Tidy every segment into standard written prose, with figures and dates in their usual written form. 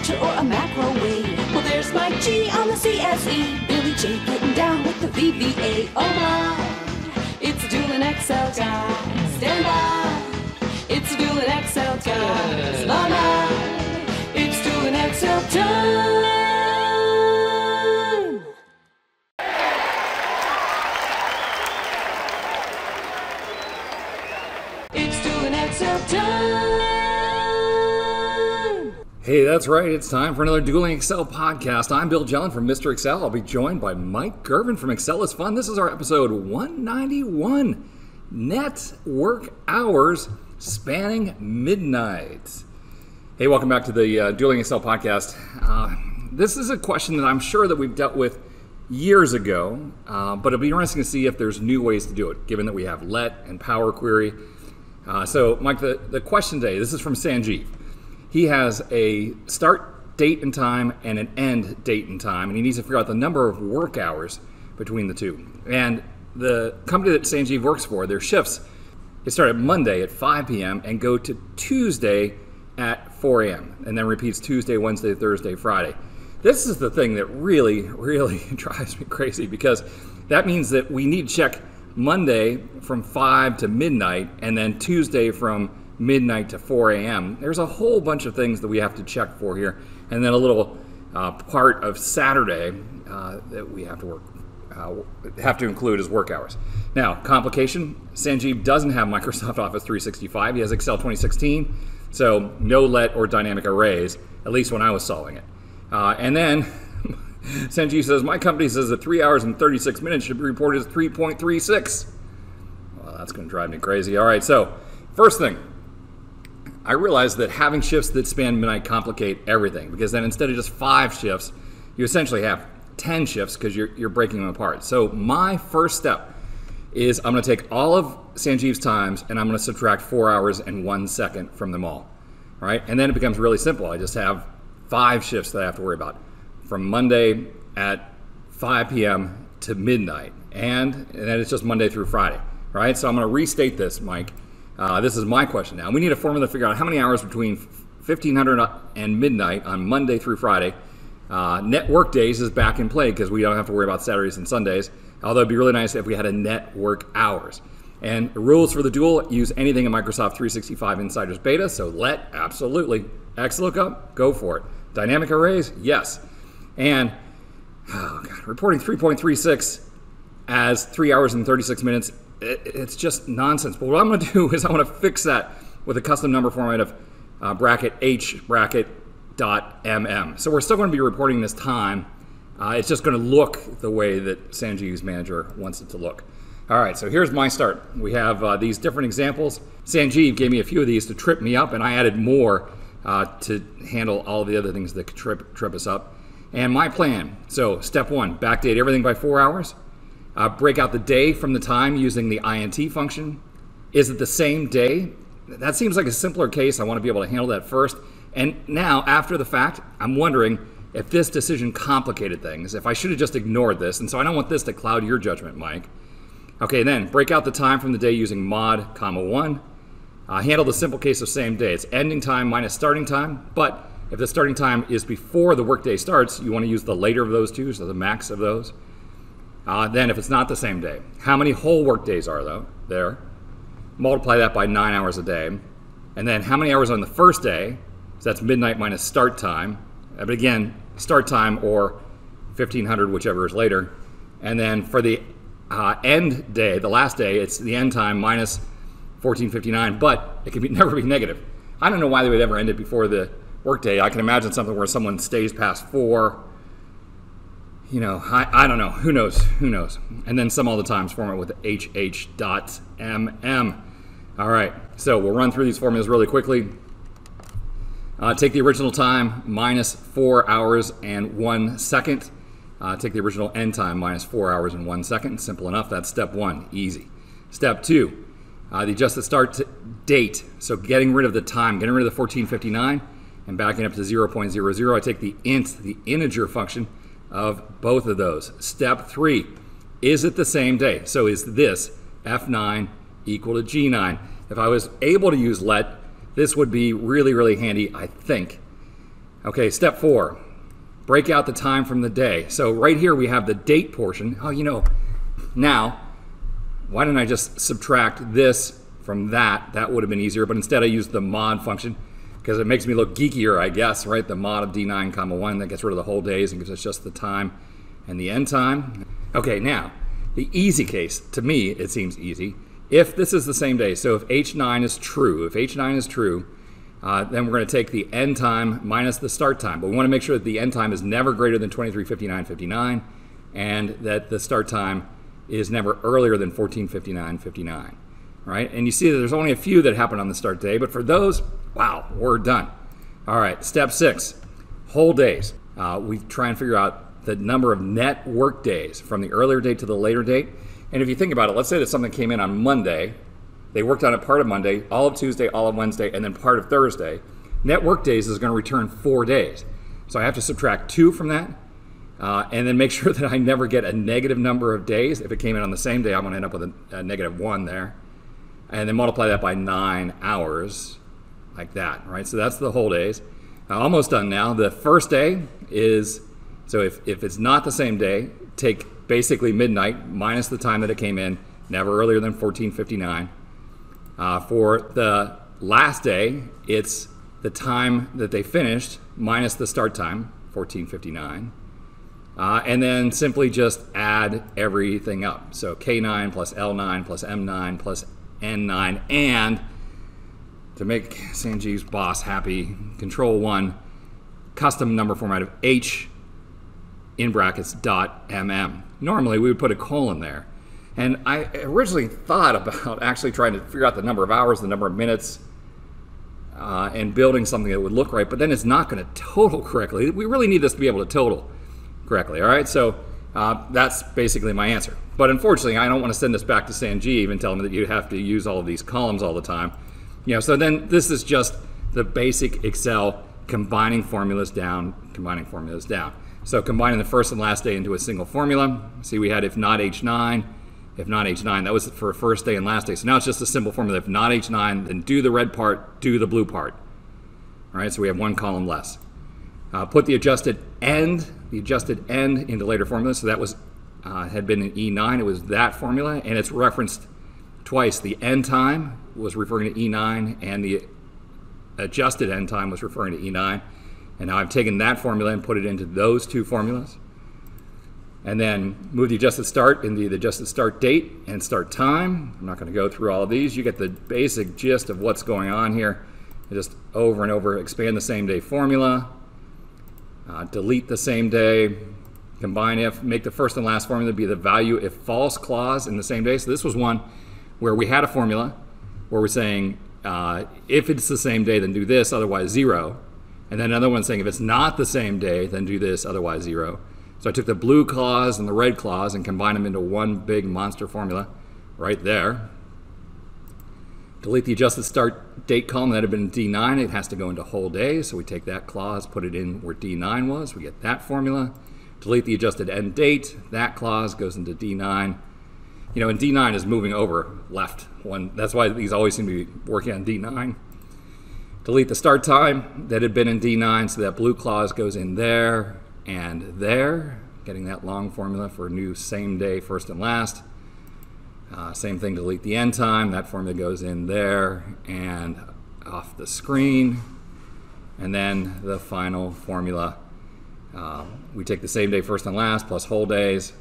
structure or a macro way. Well, there's Mike G on the CSE, Billy J getting down with the VBA. Oh my, it's Dueling Excel time. Stand by, it's Dueling Excel time. Mama, it's Dueling Excel time. It's Dueling Excel time. Hey, that's right. It's time for another Dueling Excel podcast. I'm Bill Jelen from Mr. Excel. I'll be joined by Mike Gervin from Excelisfun. This is our episode 191, Network Hours Spanning Midnight. Hey, welcome back to the Dueling Excel podcast. This is a question that I'm sure that we've dealt with years ago, but it'll be interesting to see if there's new ways to do it, given that we have let and power query. So, Mike, the question today, this is from Sanjeev. He has a start date and time and an end date and time, and he needs to figure out the number of work hours between the two. And the company that Sanjeev works for, their shifts, they start at Monday at 5 p.m. and go to Tuesday at 4 a.m. and then repeats Tuesday, Wednesday, Thursday, Friday. This is the thing that really, really drives me crazy, because that means that we need to check Monday from 5 to midnight and then Tuesday from midnight to 4 a.m. There's a whole bunch of things that we have to check for here, and then a little part of Saturday that we have to include as work hours. Now, complication, Sanjeev doesn't have Microsoft Office 365. He has Excel 2016, so no let or dynamic arrays, at least when I was solving it. And then Sanjeev says, my company says that 3 hours and 36 minutes should be reported as 3.36. Well, that's going to drive me crazy. All right, so first thing, I realized that having shifts that span midnight complicate everything, because then instead of just 5 shifts, you essentially have 10 shifts because you're breaking them apart. So my first step is I'm going to take all of Sanjeev's times and I'm going to subtract 4 hours and 1 second from them all. Right? And then it becomes really simple. I just have 5 shifts that I have to worry about from Monday at 5 p.m. to midnight. And then it's just Monday through Friday. Right? So I'm going to restate this, Mike. This is my question now. We need a formula to figure out how many hours between 1500 and midnight on Monday through Friday. Network days is back in play because we don't have to worry about Saturdays and Sundays, although it'd be really nice if we had a network hours. And the rules for the duel, use anything in Microsoft 365 Insider's Beta, so let, absolutely. XLOOKUP, go for it. Dynamic arrays, yes. And, oh God, reporting 3.36 as 3 hours and 36 minutes, it's just nonsense. But what I'm going to do is I want to fix that with a custom number format of bracket H bracket dot MM. So we're still going to be reporting this time. It's just going to look the way that Sanjeev's manager wants it to look. All right, so here's my start. We have these different examples. Sanjeev gave me a few of these to trip me up, and I added more to handle all the other things that could trip us up. And my plan, so step 1, backdate everything by 4 hours. Break out the day from the time using the INT function. Is it the same day? That seems like a simpler case. I want to be able to handle that first. And now, after the fact, I'm wondering if this decision complicated things, if I should have just ignored this. And so I don't want this to cloud your judgment, Mike. Okay, then break out the time from the day using mod, comma 1. Handle the simple case of same day. It's ending time minus starting time. But if the starting time is before the workday starts, you want to use the later of those two, so the max of those. Then if it's not the same day, how many whole work days are there? Multiply that by 9 hours a day. And then how many hours on the first day? So that's midnight minus start time. But again, start time or 1500, whichever is later. And then for the end day, the last day, it's the end time minus 1459, but it can never be negative. I don't know why they would ever end it before the workday. I can imagine something where someone stays past 4. You know, I don't know. Who knows? Who knows? And then sum all the times format with HH.MM. All right, so we'll run through these formulas really quickly. Take the original time minus 4 hours and 1 second. Take the original end time minus 4 hours and 1 second. Simple enough. That's step 1. Easy. Step 2, the adjusted start date. So getting rid of the time, getting rid of the 1459 and backing up to 0.00. I take the int, the integer function of both of those. Step 3, is it the same day? So is this F9 equal to G9? If I was able to use let, this would be really, really handy, I think. Okay, step 4, break out the time from the day. So right here we have the date portion. Oh, now, why didn't I just subtract this from that? That would have been easier, but instead I used the mod function because it makes me look geekier, I guess, right? The mod of D9, 1, that gets rid of the whole days and gives us just the time and the end time. Okay, now, the easy case, to me, it seems easy. If this is the same day, so if H9 is true, then we're going to take the end time minus the start time. But we want to make sure that the end time is never greater than 23:59:59 and that the start time is never earlier than 14:59:59, right? And you see that there's only a few that happen on the start day, but for those, wow, we're done. All right, step 6, whole days. We try and figure out the number of net work days from the earlier date to the later date. And if you think about it, let's say that something came in on Monday, they worked on it part of Monday, all of Tuesday, all of Wednesday, and then part of Thursday. Net work days is going to return 4 days. So I have to subtract 2 from that, and then make sure that I never get a negative number of days. If it came in on the same day, I'm going to end up with a -1 there. And then multiply that by 9 hours, like that, right? So that's the whole days. Almost done now. The first day is, so if it's not the same day, take basically midnight minus the time that it came in, never earlier than 14:59. For the last day, it's the time that they finished minus the start time, 14:59. And then simply just add everything up. So K9 plus L9 plus M9 plus N9, and to make Sanjeev's boss happy, Control-1, custom number format of H in brackets .mm. Normally we would put a colon there. And I originally thought about actually trying to figure out the number of hours, the number of minutes, and building something that would look right, but then it's not going to total correctly. We really need this to be able to total correctly, all right? So that's basically my answer. But unfortunately, I don't want to send this back to Sanjeev and tell him that you have to use all of these columns all the time. So then this is just the basic Excel combining formulas down, So combining the first and last day into a single formula. See, we had if not H9, that was for first day and last day. So now it's just a simple formula. If not H9, then do the red part, do the blue part. All right, so we have 1 column less. Put the adjusted end into later formulas. So that was had been in E9. It was that formula, and it's referenced twice. The end time was referring to E9, and the adjusted end time was referring to E9. And now I've taken that formula and put it into those 2 formulas. And then move the adjusted start into the adjusted start date and start time. I'm not going to go through all of these. You get the basic gist of what's going on here. Just over and over, expand the same day formula, delete the same day, combine if, make the first and last formula be the value if false clause in the same day. So this was one where we had a formula where we're saying if it's the same day, then do this, otherwise 0. And then another one saying if it's not the same day, then do this, otherwise 0. So I took the blue clause and the red clause and combined them into one big monster formula right there. Delete the adjusted start date column that had been in D9. It has to go into whole day. So we take that clause, put it in where D9 was. We get that formula. Delete the adjusted end date. That clause goes into D9. And D9 is moving over left. That's why these always seem to be working on D9. Delete the start time that had been in D9. So that blue clause goes in there and there, getting that long formula for a new same day first and last. Same thing, delete the end time. That formula goes in there and off the screen. And then the final formula. We take the same day first and last plus whole days.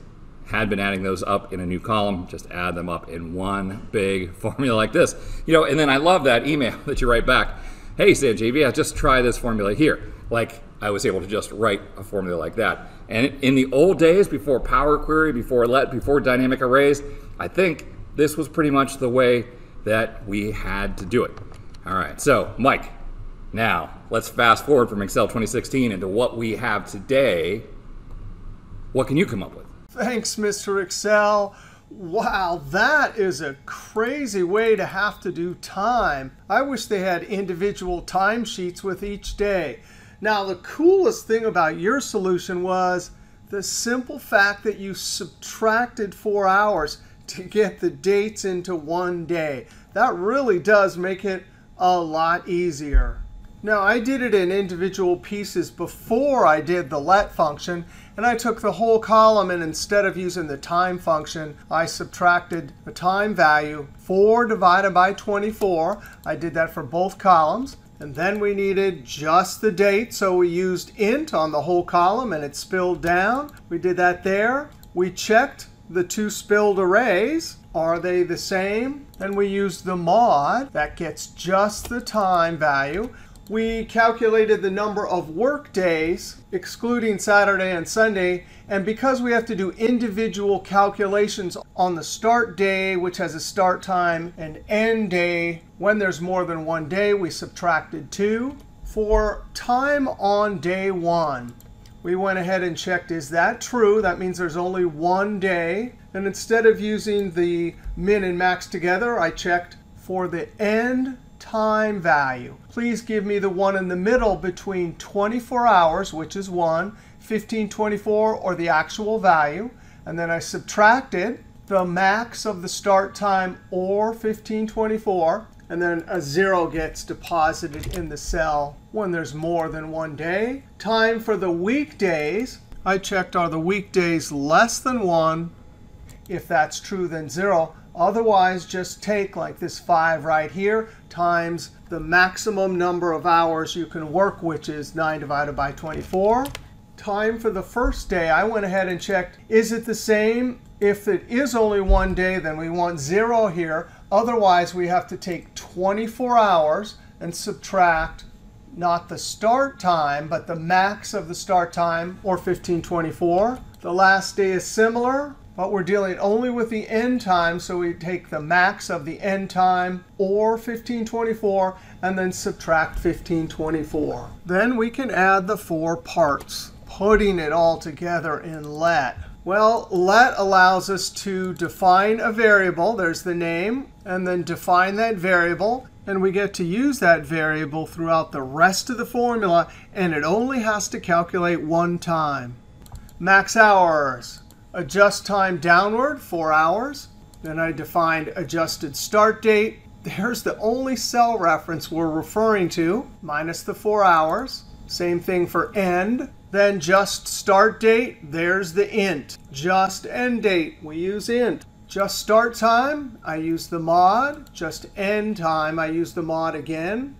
Had been adding those up in a new column. Just add them up in one big formula like this. And then I love that email that you write back. Hey, Sanjeev, yeah, just try this formula here. Like I was able to just write a formula like that. And in the old days, before Power Query, before dynamic arrays, I think this was pretty much the way that we had to do it. All right, so Mike, now let's fast forward from Excel 2016 into what we have today. What can you come up with? Thanks, Mr. Excel. Wow, that is a crazy way to have to do time. I wish they had individual timesheets with each day. Now, the coolest thing about your solution was the simple fact that you subtracted 4 hours to get the dates into one day. That really does make it a lot easier. Now, I did it in individual pieces before I did the let function, and I took the whole column, and instead of using the time function, I subtracted the time value, 4 divided by 24. I did that for both columns. And then we needed just the date, so we used int on the whole column, and it spilled down. We did that there. We checked the two spilled arrays. Are they the same? Then we used the mod. That gets just the time value. We calculated the number of work days, excluding Saturday and Sunday. And because we have to do individual calculations on the start day, which has a start time, and end day, when there's more than one day, we subtracted 2. For time on day 1, we went ahead and checked, is that true? That means there's only one day. And instead of using the min and max together, I checked for the end time value. Please give me the one in the middle between 24 hours, which is 1, 1524, or the actual value. And then I subtracted the max of the start time, or 1524. And then a 0 gets deposited in the cell when there's more than one day. Time for the weekdays, I checked, are the weekdays less than 1? If that's true, then 0. Otherwise, just take like this 5 right here times the maximum number of hours you can work, which is 9 divided by 24. Time for the first day, I went ahead and checked, is it the same? If it is only one day, then we want 0 here. Otherwise, we have to take 24 hours and subtract not the start time, but the max of the start time, or 1524. The last day is similar, but we're dealing only with the end time. So we take the max of the end time, or 1524, and then subtract 1524. Then we can add the 4 parts, putting it all together in let. Well, let allows us to define a variable. There's the name, and then define that variable. And we get to use that variable throughout the rest of the formula, and it only has to calculate one time. Max hours, adjust time downward, 4 hours. Then I defined adjusted start date. There's the only cell reference we're referring to, minus the 4 hours. Same thing for end. Then just start date, there's the int. Just end date, we use int. Just start time, I use the mod. Just end time, I use the mod again.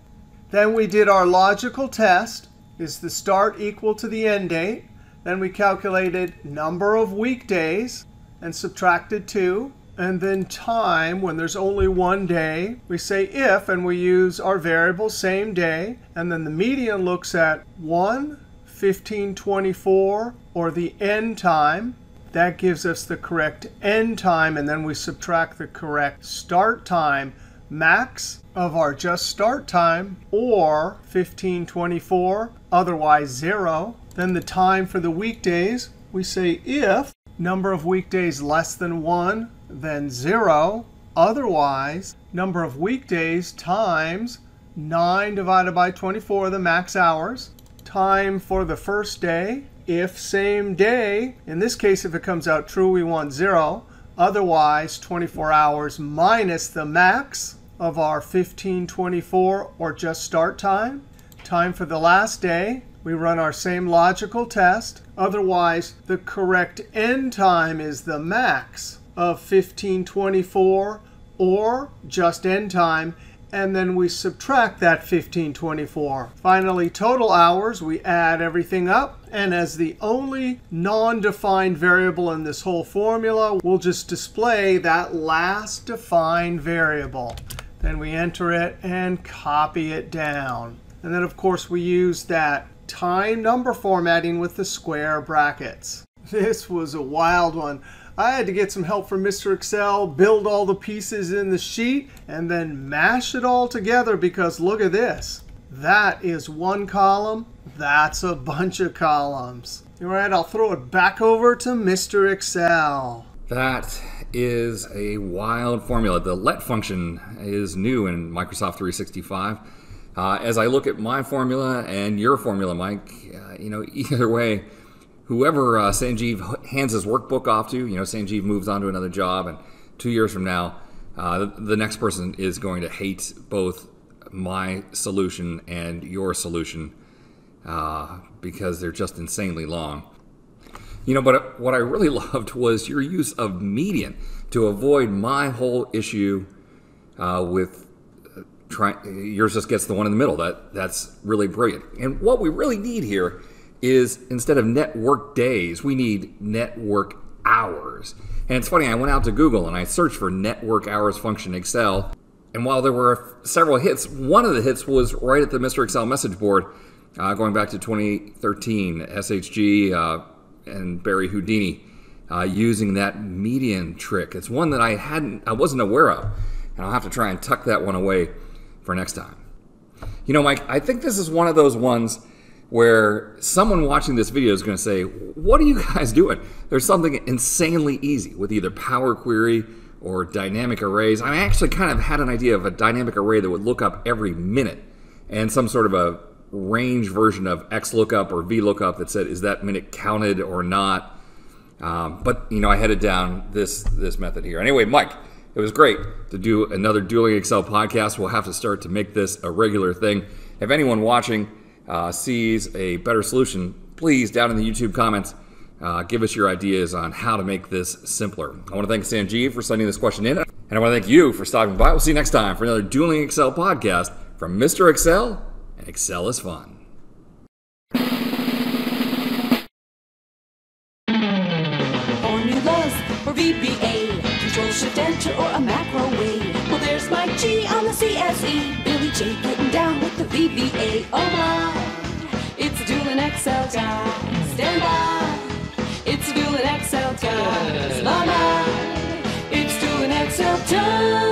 Then we did our logical test. Is the start equal to the end date? Then we calculated number of weekdays and subtracted 2. And then time, when there's only one day, we say if, and we use our variable same day. And then the median looks at 1, 1524, or the end time. That gives us the correct end time, and then we subtract the correct start time max of our just start time, or 1524, otherwise 0. Then the time for the weekdays, we say if number of weekdays less than 1, then 0. Otherwise, number of weekdays times 9 divided by 24, the max hours. Time for the first day, if same day. In this case, if it comes out true, we want 0. Otherwise, 24 hours minus the max of our 1524, or just start time. Time for the last day, we run our same logical test. Otherwise, the correct end time is the max of 1524, or just end time. And then we subtract that 1524. Finally, total hours, we add everything up. And as the only non-defined variable in this whole formula, we'll just display that last defined variable. Then we enter it and copy it down. And then, of course, we use that time number formatting with the square brackets. This was a wild one. I had to get some help from Mr. Excel, build all the pieces in the sheet, and then mash it all together, because look at this. That is one column. That's a bunch of columns. All right, I'll throw it back over to Mr. Excel. That is a wild formula. The let function is new in Microsoft 365. As I look at my formula and your formula, Mike, either way, whoever Sanjeev hands his workbook off to, Sanjeev moves on to another job, and 2 years from now, the next person is going to hate both my solution and your solution because they're just insanely long. But what I really loved was your use of median to avoid my whole issue with yours just gets the one in the middle. That's really brilliant. And what we really need here is, instead of network days, we need network hours. And it's funny, I went out to Google and I searched for network hours function Excel. And while there were several hits, one of the hits was right at the Mr. Excel message board, going back to 2013, SHG and Barry Houdini using that median trick. It's one that I wasn't aware of, and I'll have to try and tuck that one away for next time. Mike, I think this is one of those ones where someone watching this video is going to say, what are you guys doing? There's something insanely easy with either Power Query or dynamic arrays. I actually kind of had an idea of a dynamic array that would look up every minute, and some sort of a range version of XLOOKUP or VLOOKUP that said, is that minute counted or not? But I headed down this method here. Anyway, Mike, it was great to do another Dueling Excel podcast. We'll have to start to make this a regular thing. If anyone watching sees a better solution, please, down in the YouTube comments, give us your ideas on how to make this simpler. I want to thank Sanjeev for sending this question in, and I want to thank you for stopping by. We'll see you next time for another Dueling Excel podcast from Mr. Excel and Excelisfun. Formulas for VBA, Control-Shift-Enter or a macro way. Well, there's my G on the CSE, Billy J getting down with the VBA. Oh my, it's Dueling Excel time. Stand by, it's Dueling Excel time. My, it's Dueling Excel time.